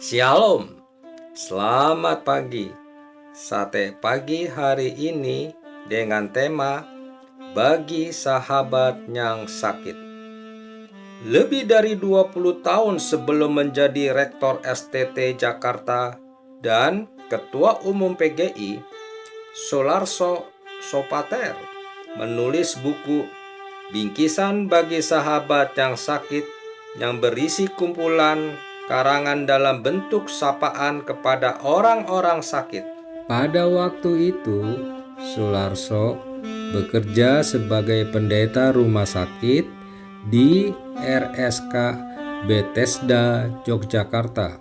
Shalom, selamat pagi. Sate pagi hari ini dengan tema bagi sahabat yang sakit. Lebih dari 20 tahun sebelum menjadi Rektor STT Jakarta dan Ketua Umum PGI, Soelarso Sopater menulis buku Bingkisan bagi Sahabat yang Sakit yang berisi kumpulan karangan dalam bentuk sapaan kepada orang-orang sakit. Pada waktu itu, Soelarso bekerja sebagai pendeta rumah sakit di RSK Bethesda, Yogyakarta.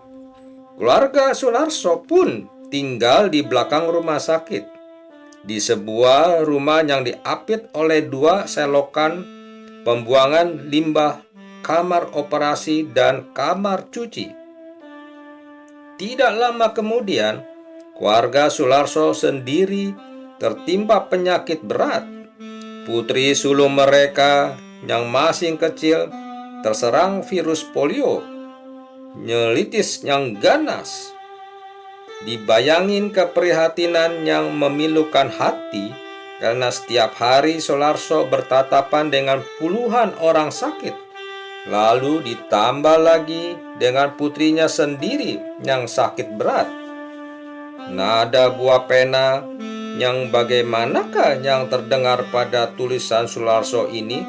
Keluarga Soelarso pun tinggal di belakang rumah sakit, di sebuah rumah yang diapit oleh 2 selokan pembuangan limbah, kamar operasi, dan kamar cuci. Tidak lama kemudian, keluarga Soelarso sendiri tertimpa penyakit berat. Putri sulung mereka yang masih kecil terserang virus polio, nyelitis yang ganas. Dibayangin keprihatinan yang memilukan hati karena setiap hari Soelarso bertatapan dengan puluhan orang sakit. Lalu ditambah lagi dengan putrinya sendiri yang sakit berat. Nada buah pena yang bagaimanakah yang terdengar pada tulisan Soelarso ini?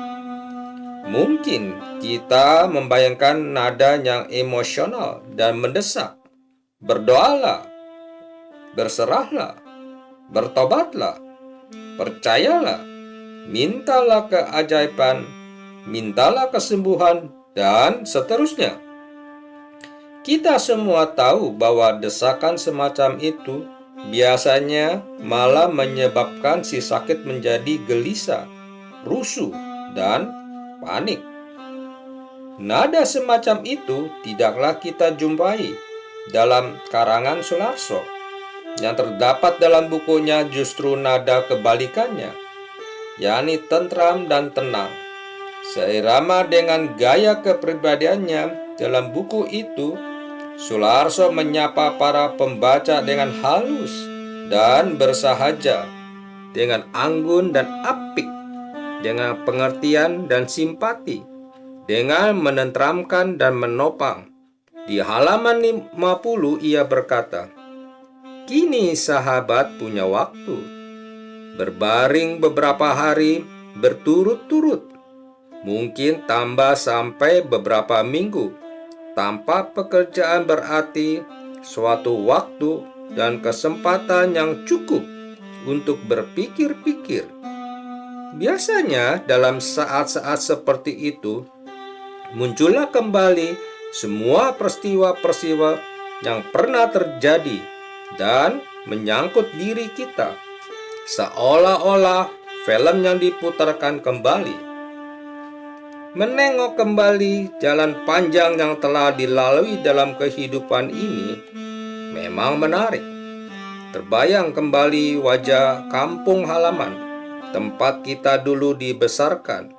Mungkin kita membayangkan nada yang emosional dan mendesak. Berdoalah, berserahlah, bertobatlah, percayalah, mintalah keajaiban, mintalah kesembuhan, dan seterusnya. Kita semua tahu bahwa desakan semacam itu biasanya malah menyebabkan si sakit menjadi gelisah, rusuh, dan panik. Nada semacam itu tidaklah kita jumpai dalam karangan Soelarso. Yang terdapat dalam bukunya justru nada kebalikannya, yakni tentram dan tenang. Seirama dengan gaya kepribadiannya dalam buku itu, Soelarso menyapa para pembaca dengan halus dan bersahaja, dengan anggun dan apik, dengan pengertian dan simpati, dengan menenteramkan dan menopang. Di halaman 50 ia berkata, "Kini sahabat punya waktu berbaring beberapa hari berturut-turut, mungkin tambah sampai beberapa minggu, tanpa pekerjaan berarti, suatu waktu dan kesempatan yang cukup untuk berpikir-pikir. Biasanya dalam saat-saat seperti itu, muncullah kembali semua peristiwa-peristiwa yang pernah terjadi dan menyangkut diri kita, seolah-olah film yang diputarkan kembali. Menengok kembali jalan panjang yang telah dilalui dalam kehidupan ini memang menarik. Terbayang kembali wajah kampung halaman, tempat kita dulu dibesarkan,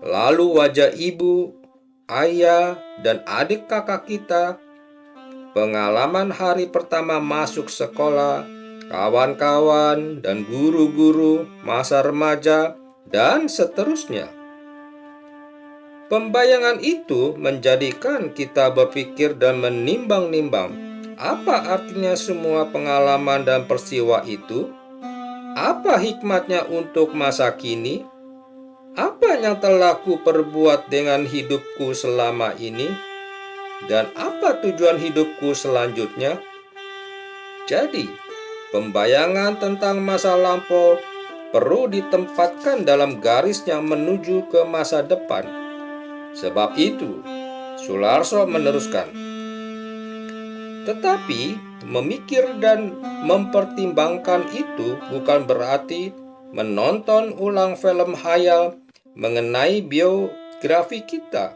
lalu wajah ibu, ayah, dan adik kakak kita, pengalaman hari pertama masuk sekolah, kawan-kawan dan guru-guru, masa remaja, dan seterusnya. Pembayangan itu menjadikan kita berpikir dan menimbang-nimbang apa artinya semua pengalaman dan peristiwa itu, apa hikmatnya untuk masa kini, apa yang telah kuperbuat dengan hidupku selama ini, dan apa tujuan hidupku selanjutnya. Jadi, pembayangan tentang masa lampau perlu ditempatkan dalam garis yang menuju ke masa depan. Sebab itu, Soelarso meneruskan, tetapi memikir dan mempertimbangkan itu bukan berarti menonton ulang film hayal mengenai biografi kita.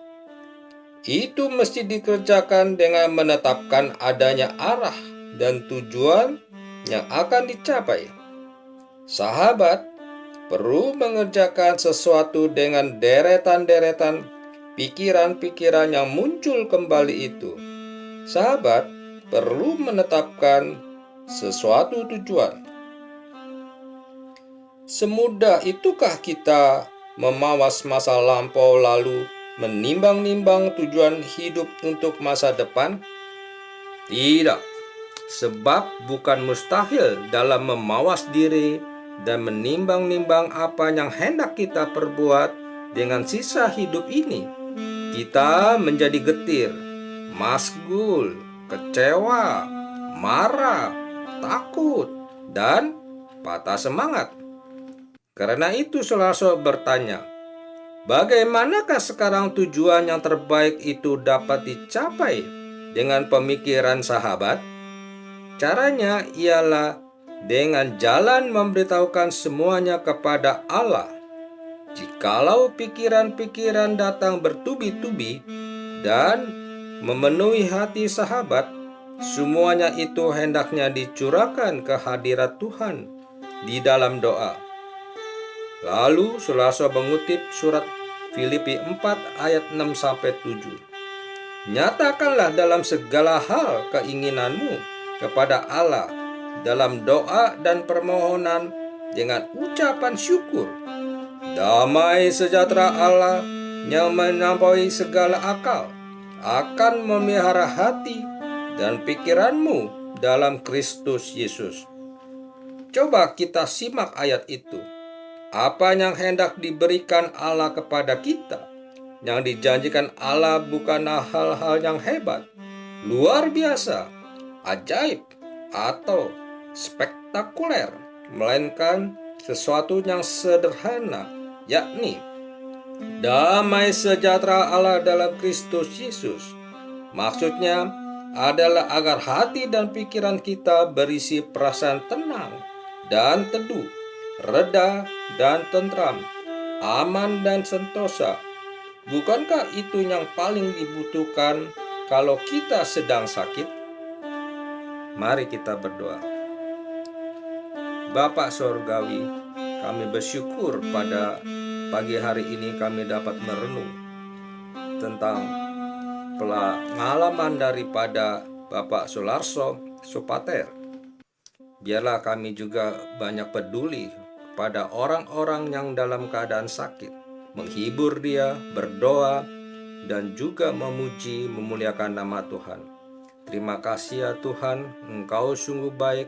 Itu mesti dikerjakan dengan menetapkan adanya arah dan tujuan yang akan dicapai. Sahabat perlu mengerjakan sesuatu dengan deretan-deretan pikiran-pikiran yang muncul kembali itu. Sahabat perlu menetapkan sesuatu tujuan. Semudah itukah kita memawas masa lampau lalu menimbang-nimbang tujuan hidup untuk masa depan? Tidak, sebab bukan mustahil dalam memawas diri dan menimbang-nimbang apa yang hendak kita perbuat dengan sisa hidup ini. Kita menjadi getir, masgul, kecewa, marah, takut, dan patah semangat. Karena itu Saudara bertanya, bagaimanakah sekarang tujuan yang terbaik itu dapat dicapai dengan pemikiran sahabat? Caranya ialah dengan jalan memberitahukan semuanya kepada Allah. Jikalau pikiran-pikiran datang bertubi-tubi dan memenuhi hati sahabat, semuanya itu hendaknya dicurahkan ke hadirat Tuhan di dalam doa. Lalu Saudara mengutip surat Filipi 4 ayat 6-7. Nyatakanlah dalam segala hal keinginanmu kepada Allah dalam doa dan permohonan dengan ucapan syukur. Damai sejahtera Allah yang melampaui segala akal akan memelihara hati dan pikiranmu dalam Kristus Yesus. Coba kita simak ayat itu. Apa yang hendak diberikan Allah kepada kita? Yang dijanjikan Allah bukanlah hal-hal yang hebat, luar biasa, ajaib, atau spektakuler, melainkan sesuatu yang sederhana, yakni damai sejahtera Allah dalam Kristus Yesus. Maksudnya adalah agar hati dan pikiran kita berisi perasaan tenang dan teduh, reda dan tentram, aman dan sentosa. Bukankah itu yang paling dibutuhkan kalau kita sedang sakit? Mari kita berdoa. Bapa Sorgawi, kami bersyukur pada pagi hari ini kami dapat merenung tentang pengalaman daripada Bapak Sularso Sopater. Biarlah kami juga banyak peduli pada orang-orang yang dalam keadaan sakit, menghibur dia, berdoa, dan juga memuji memuliakan nama Tuhan. Terima kasih ya Tuhan, Engkau sungguh baik.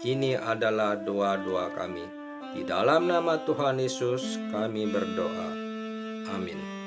Ini adalah doa-doa kami. Di dalam nama Tuhan Yesus kami berdoa. Amin.